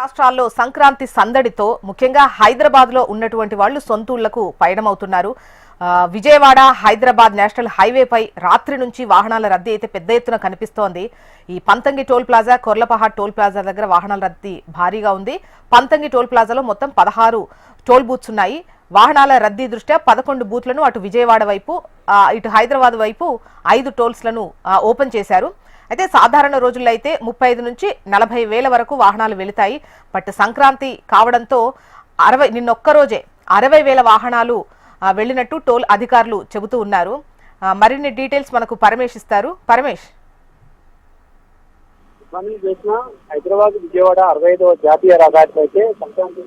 రాష్ట్రాల్లో సంక్రాంతి సందడితో ముఖ్యంగా హైదరాబాద్ లో ఉన్నటువంటి వాళ్ళు సొంతూళ్లకు పయనమవుతున్నారు. విజయవాడ హైదరాబాద్ నేషనల్ హైవే పై రాత్రి నుంచి వాహనాల రద్దీ అయితే పెద్ద ఎత్తున కనిపిస్తోంది. ఈ Panthangi toll plaza, Korlapahad toll plaza దగ్గర వాహనాల రద్దీ భారీగా ఉంది. పంతంగి టోల్ ప్లాజాలో మొత్తం 16 టోల్ బూత్స్ ఉన్నాయి. వాహనాల రద్దీ దృష్ట్యా 11 బూత్లను అటు విజయవాడ వైపు, ఇటు హైదరాబాద్ వైపు 5 టోల్స్లను ఓపెన్ చేశారు. అయితే సాధారణ రోజుల్లో అయితే 35 నుంచి 40 వేల వరకు వాహనాలు వెళుతాయి. బట్ సంక్రాంతి కావడంతో నిన్నొక్కరోజే 60 వేల వాహనాలు వెళ్ళినట్టు టోల్ అధికారులు చెబుతూ ఉన్నారు. మరిన్ని డీటెయిల్స్ మనకు పరమేష్ ఇస్తారు. పరమేష్, హైదరాబాద్ విజయవాడ 65వ జాతీయ రహదారిపై అయితే సంక్రాంతి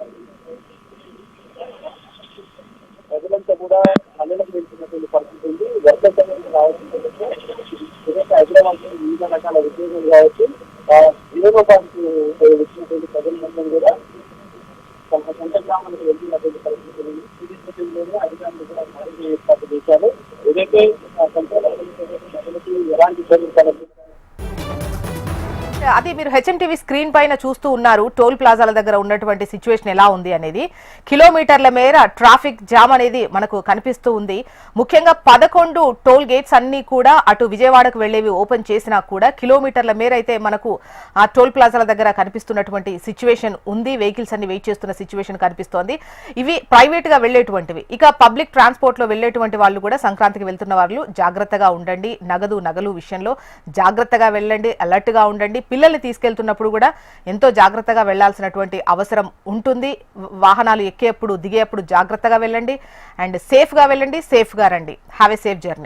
ప్రజలంతా కూడా పల్లెలకు వెళ్తున్నటువంటి పరిస్థితి ఉంది. వర్షాకాలం రావాల్సిందంటే హైదరాబాద్ వివిధ రకాల ఉద్యోగాలు కావచ్చు, జీవనోపాధికి వచ్చినటువంటి ప్రజలందరూ కూడా తమ సొంత గ్రామాలకు వెళ్తున్నటువంటి పరిస్థితి ఉంది. సిరీస్లోనే అధికారులు కూడా భారీగా ఏర్పాటు చేశారు. ఏదైతే ప్రజలకు ఎలాంటి చర్యలు అది మీరు హెచ్ఎంటీవీ స్క్రీన్ పైన చూస్తూ ఉన్నారు. టోల్ ప్లాజాల దగ్గర ఉన్నటువంటి సిచ్యువేషన్ ఎలా ఉంది అనేది. కిలోమీటర్ల మేర ట్రాఫిక్ జామ్ అనేది మనకు కనిపిస్తూ ఉంది. ముఖ్యంగా 11 టోల్ గేట్స్ అన్ని కూడా అటు విజయవాడకు వెళ్లేవి ఓపెన్ చేసినా కూడా కిలోమీటర్ల మేర అయితే మనకు ఆ టోల్ ప్లాజాల దగ్గర కనిపిస్తున్నటువంటి సిచ్యువేషన్ ఉంది. వెహికల్స్ అన్ని వెయిట్ చేస్తున్న సిచ్యువేషన్ కనిపిస్తోంది. ఇవి ప్రైవేట్ గా వెళ్లేటువంటివి. ఇక పబ్లిక్ ట్రాన్స్పోర్ట్ లో వెళ్లేటువంటి వాళ్ళు కూడా సంక్రాంతికి వెళ్తున్న వాళ్ళు జాగ్రత్తగా ఉండండి. నగలు విషయంలో జాగ్రత్తగా వెళ్ళండి, అలర్ట్ గా ఉండండి. పిల్లల్ని తీసుకెళ్తున్నప్పుడు కూడా ఎంతో జాగ్రత్తగా వెళ్లాల్సినటువంటి అవసరం ఉంటుంది. వాహనాలు ఎక్కేప్పుడు దిగేప్పుడు జాగ్రత్తగా వెళ్ళండి అండ్ సేఫ్ గా వెళ్ళండి, సేఫ్ గా రండి. Have a safe journey.